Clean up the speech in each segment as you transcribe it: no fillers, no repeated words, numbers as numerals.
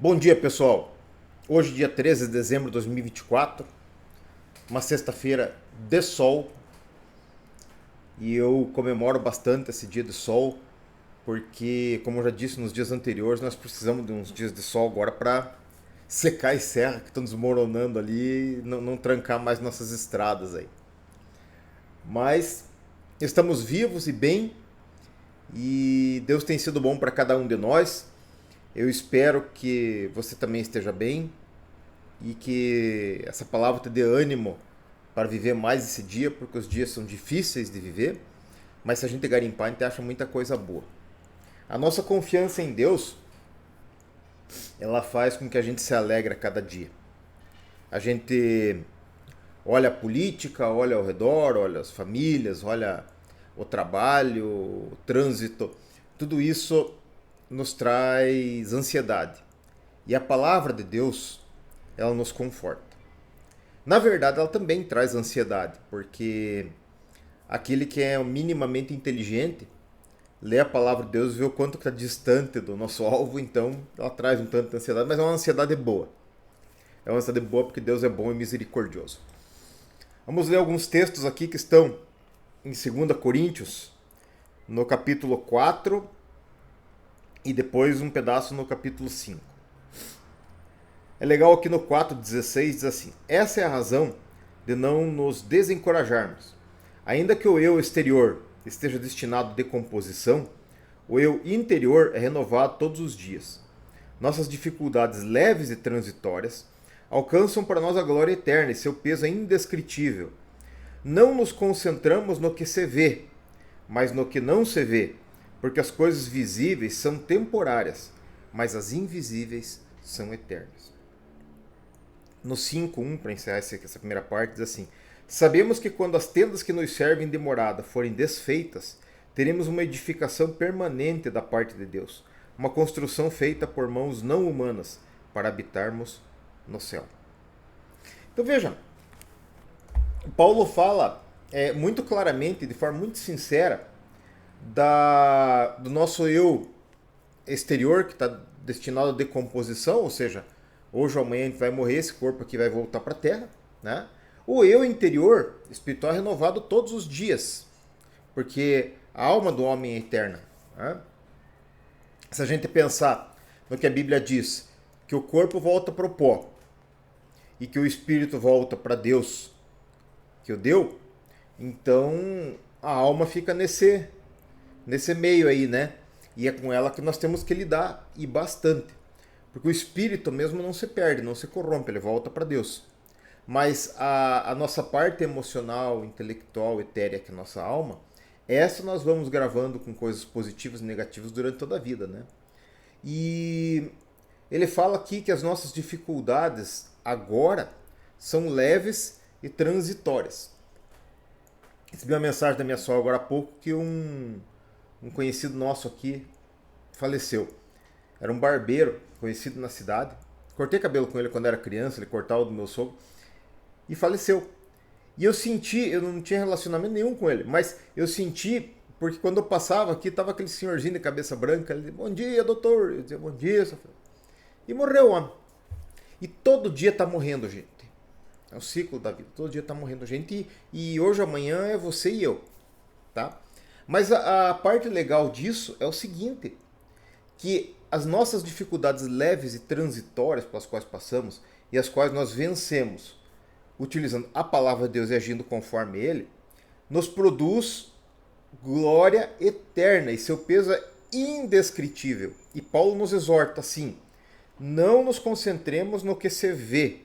Bom dia, pessoal. Hoje, dia 13 de dezembro de 2024, uma sexta-feira de sol, e eu comemoro bastante esse dia de sol, porque, como eu já disse nos dias anteriores, nós precisamos de uns dias de sol agora para secar as serras que estão desmoronando ali e não trancar mais nossas estradas aí. Mas estamos vivos e bem, e Deus tem sido bom para cada um de nós. Eu espero que você também esteja bem e que essa palavra te dê ânimo para viver mais esse dia, porque os dias são difíceis de viver, mas se a gente garimpar, a gente acha muita coisa boa. A nossa confiança em Deus, ela faz com que a gente se alegre a cada dia. A gente olha a política, olha ao redor, olha as famílias, olha o trabalho, o trânsito, tudo isso nos traz ansiedade. E a palavra de Deus, ela nos conforta. Na verdade, ela também traz ansiedade, porque aquele que é minimamente inteligente lê a palavra de Deus e vê o quanto está distante do nosso alvo, então ela traz um tanto de ansiedade, mas é uma ansiedade boa. É uma ansiedade boa porque Deus é bom e misericordioso. Vamos ler alguns textos aqui que estão em 2 Coríntios, no capítulo 4, e depois um pedaço no capítulo 5. É legal aqui no 4,16 diz assim: essa é a razão de não nos desencorajarmos. Ainda que o eu exterior esteja destinado à decomposição, o eu interior é renovado todos os dias. Nossas dificuldades leves e transitórias alcançam para nós a glória eterna e seu peso é indescritível. Não nos concentramos no que se vê, mas no que não se vê, porque as coisas visíveis são temporárias, mas as invisíveis são eternas. No 5:1, para encerrar essa primeira parte, diz assim: sabemos que quando as tendas que nos servem de morada forem desfeitas, teremos uma edificação permanente da parte de Deus, uma construção feita por mãos não humanas, para habitarmos no céu. Então veja, Paulo fala muito claramente, de forma muito sincera, do nosso eu exterior, que está destinado à decomposição, ou seja, hoje ou amanhã a gente vai morrer, esse corpo aqui vai voltar para a Terra, né? O eu interior, espiritual, é renovado todos os dias, porque a alma do homem é eterna. Né? Se a gente pensar no que a Bíblia diz, que o corpo volta para o pó e que o espírito volta para Deus, que o deu, então a alma fica nesse meio aí, né? E é com ela que nós temos que lidar, e bastante. Porque o espírito mesmo não se perde, não se corrompe, ele volta para Deus. Mas a nossa parte emocional, intelectual, etérea, que é a nossa alma, essa nós vamos gravando com coisas positivas e negativas durante toda a vida, né? E ele fala aqui que as nossas dificuldades agora são leves e transitórias. Recebi uma mensagem da minha sogra agora há pouco que um conhecido nosso aqui faleceu. Era um barbeiro conhecido na cidade. Cortei cabelo com ele quando era criança, ele cortava o do meu sogro. E faleceu. E eu senti, eu não tinha relacionamento nenhum com ele, mas eu senti, porque quando eu passava aqui, tava aquele senhorzinho de cabeça branca, ele dizia, bom dia, doutor. Eu dizia, bom dia, sofreu. E morreu o homem. E todo dia tá morrendo gente. É o ciclo da vida, todo dia tá morrendo gente. E hoje, amanhã, é você e eu. Tá? Mas a parte legal disso é o seguinte, que as nossas dificuldades leves e transitórias pelas quais passamos e as quais nós vencemos utilizando a palavra de Deus e agindo conforme ele, nos produz glória eterna e seu peso é indescritível. E Paulo nos exorta assim: não nos concentremos no que se vê,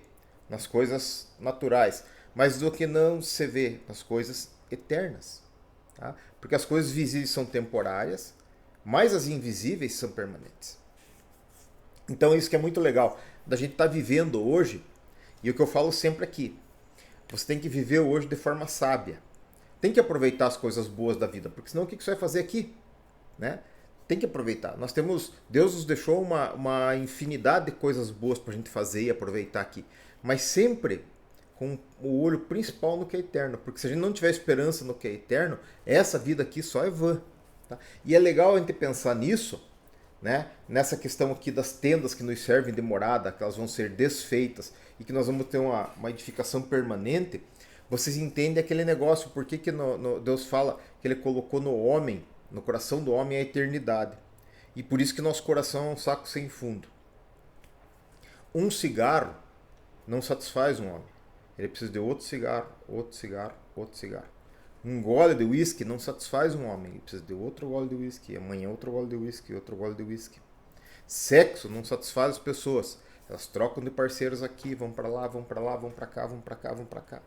nas coisas naturais, mas no que não se vê, nas coisas eternas. Tá? Porque as coisas visíveis são temporárias, mas as invisíveis são permanentes. Então isso que é muito legal da gente estar vivendo hoje, e o que eu falo sempre aqui, você tem que viver hoje de forma sábia. Tem que aproveitar as coisas boas da vida, porque senão o que você vai fazer aqui? Né? Tem que aproveitar. Deus nos deixou uma infinidade de coisas boas para a gente fazer e aproveitar aqui, mas sempre com o olho principal no que é eterno, porque se a gente não tiver esperança no que é eterno, essa vida aqui só é vã. Tá? E é legal a gente pensar nisso, né? Nessa questão aqui das tendas que nos servem de morada, que elas vão ser desfeitas e que nós vamos ter uma edificação permanente, vocês entendem aquele negócio, por que Deus fala que ele colocou no homem, no coração do homem, a eternidade. E por isso que nosso coração é um saco sem fundo. Um cigarro não satisfaz um homem. Ele precisa de outro cigarro, outro cigarro, outro cigarro. Um gole de uísque não satisfaz um homem. Ele precisa de outro gole de uísque, amanhã outro gole de uísque, outro gole de uísque. Sexo não satisfaz as pessoas. Elas trocam de parceiros aqui, vão para lá, vão para lá, vão para cá, vão para cá, vão para cá.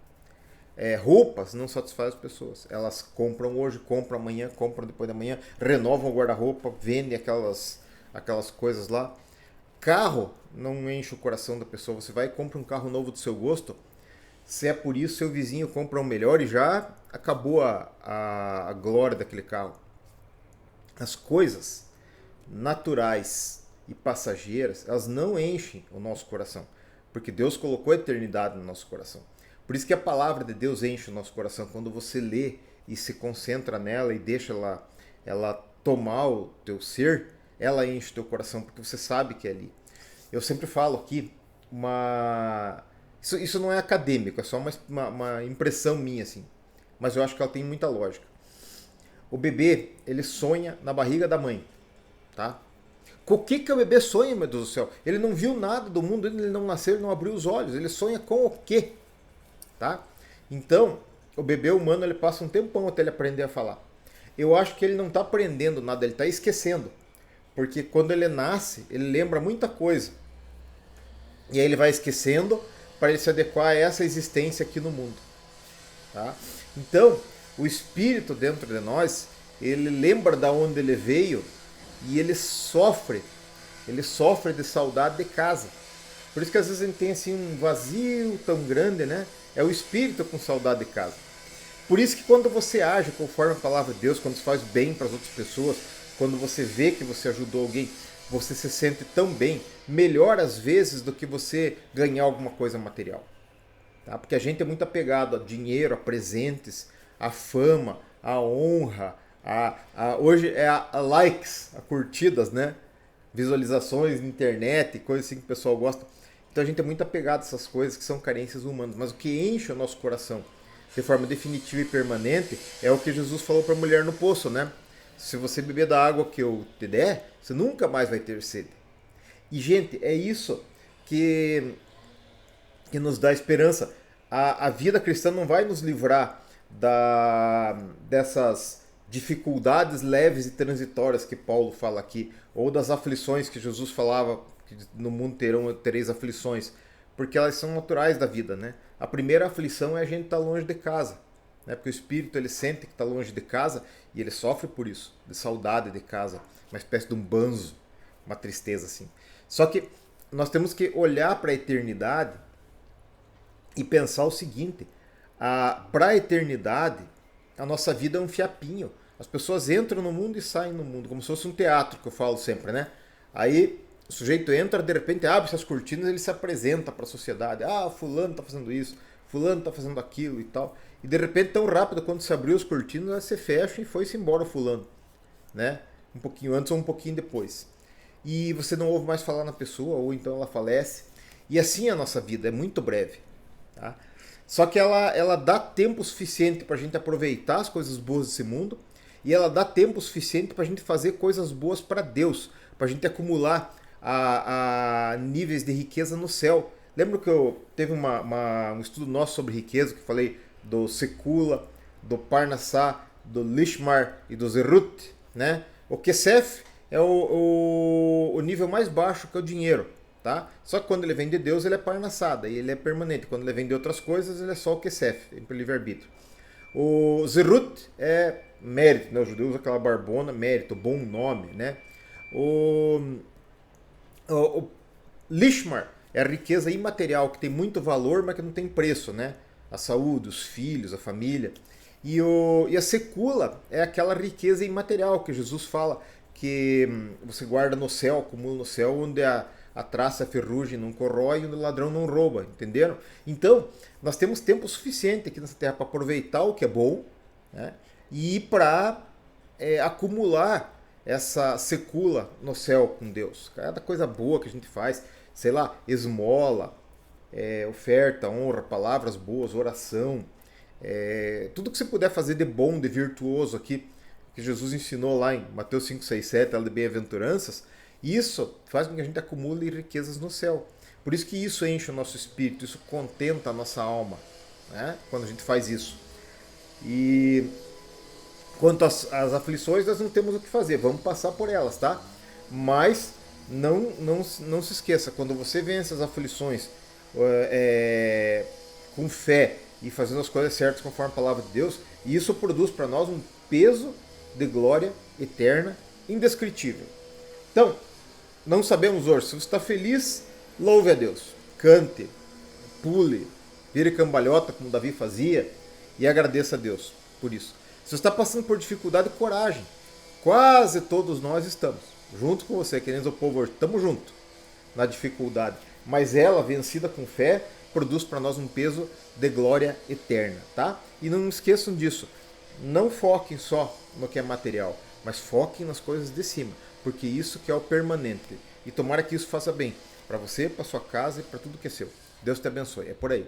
Roupas não satisfaz as pessoas. Elas compram hoje, compram amanhã, compram depois da manhã, renovam o guarda-roupa, vendem aquelas coisas lá. Carro não enche o coração da pessoa. Você vai e compra um carro novo do seu gosto. Se é por isso, seu vizinho compra um melhor e já acabou a glória daquele carro. As coisas naturais e passageiras, elas não enchem o nosso coração, porque Deus colocou a eternidade no nosso coração. Por isso que a palavra de Deus enche o nosso coração. Quando você lê e se concentra nela e deixa ela tomar o teu ser, ela enche o teu coração, porque você sabe que é ali. Eu sempre falo aqui, isso não é acadêmico, é só uma impressão minha, assim. Mas eu acho que ela tem muita lógica. O bebê, ele sonha na barriga da mãe, tá? Com o que o bebê sonha, meu Deus do céu? Ele não viu nada do mundo, ele não nasceu, ele não abriu os olhos. Ele sonha com o quê? Tá? Então, o bebê humano, ele passa um tempão até ele aprender a falar. Eu acho que ele não está aprendendo nada, ele está esquecendo. Porque quando ele nasce, ele lembra muita coisa. E aí ele vai esquecendo para ele se adequar a essa existência aqui no mundo. Tá? Então, o espírito dentro de nós, ele lembra da onde ele veio e ele sofre de saudade de casa. Por isso que às vezes a gente tem assim um vazio tão grande, né? É o espírito com saudade de casa. Por isso que quando você age conforme a palavra de Deus, quando você faz bem para as outras pessoas, quando você vê que você ajudou alguém, você se sente tão bem, melhor às vezes do que você ganhar alguma coisa material. Tá? Porque a gente é muito apegado a dinheiro, a presentes, a fama, a honra, hoje é a likes, a curtidas, né? Visualizações na internet, coisas assim que o pessoal gosta. Então a gente é muito apegado a essas coisas que são carências humanas. Mas o que enche o nosso coração de forma definitiva e permanente é o que Jesus falou para a mulher no poço, né? Se você beber da água que eu te der, você nunca mais vai ter sede. E, gente, é isso que nos dá esperança. A vida cristã não vai nos livrar dessas dificuldades leves e transitórias que Paulo fala aqui, ou das aflições que Jesus falava, que no mundo tereis aflições, porque elas são naturais da vida, né? A primeira aflição é a gente estar longe de casa, né? Porque o espírito ele sente que está longe de casa e ele sofre por isso, de saudade de casa, uma espécie de um banzo, uma tristeza assim. Só que nós temos que olhar para a eternidade e pensar o seguinte: para a eternidade, a nossa vida é um fiapinho. As pessoas entram no mundo e saem no mundo, como se fosse um teatro, que eu falo sempre, né? Aí o sujeito entra, de repente abre essas cortinas e ele se apresenta para a sociedade. Ah, fulano está fazendo isso, fulano está fazendo aquilo e tal. E de repente, tão rápido, quando se abriu as cortinas, você fecha e foi-se embora o fulano, né? Um pouquinho antes ou um pouquinho depois. E você não ouve mais falar na pessoa, ou então ela falece. E assim é a nossa vida, é muito breve. Tá? Só que ela dá tempo suficiente para a gente aproveitar as coisas boas desse mundo, e ela dá tempo suficiente para a gente fazer coisas boas para Deus, para a gente acumular a níveis de riqueza no céu. Lembra que teve um estudo nosso sobre riqueza, que eu falei do Sekula, do Parnassá, do Lishmar e do Zerut, né? O Kesef é o nível mais baixo, que é o dinheiro. Tá? Só que quando ele vem de Deus, ele é Parnassá, e ele é permanente. Quando ele vem de outras coisas, ele é só o Kesef, pelo livre-arbítrio. O Zerut é mérito, né? Os judeus usam aquela barbona, mérito, bom nome, né? O Lishmar é a riqueza imaterial, que tem muito valor, mas que não tem preço, né? A saúde, os filhos, a família. E a Sekula é aquela riqueza imaterial que Jesus fala que você guarda no céu, acumula no céu, onde a traça, a ferrugem não corrói e o ladrão não rouba, entenderam? Então, nós temos tempo suficiente aqui nessa terra para aproveitar o que é bom, né? E para acumular essa secula no céu com Deus. Cada coisa boa que a gente faz, sei lá, esmola, oferta, honra, palavras boas, oração, tudo que você puder fazer de bom, de virtuoso aqui, que Jesus ensinou lá em Mateus 5, 6, 7, ela de bem-aventuranças, isso faz com que a gente acumule riquezas no céu. Por isso que isso enche o nosso espírito, isso contenta a nossa alma, né? Quando a gente faz isso. E quanto às aflições, nós não temos o que fazer, vamos passar por elas, tá? Mas não se esqueça, quando você vence as aflições com fé e fazendo as coisas certas conforme a palavra de Deus, isso produz para nós um peso de glória eterna, indescritível. Então, não sabemos hoje, se você está feliz, louve a Deus, cante, pule, vire cambalhota como Davi fazia e agradeça a Deus por isso. Se você está passando por dificuldade, coragem. Quase todos nós estamos junto com você, queridos o povo hoje, estamos juntos na dificuldade. Mas ela, vencida com fé, produz para nós um peso de glória eterna, tá? E não esqueçam disso. Não foquem só no que é material, mas foquem nas coisas de cima, porque isso que é o permanente. E tomara que isso faça bem para você, para sua casa e para tudo que é seu. Deus te abençoe. É por aí.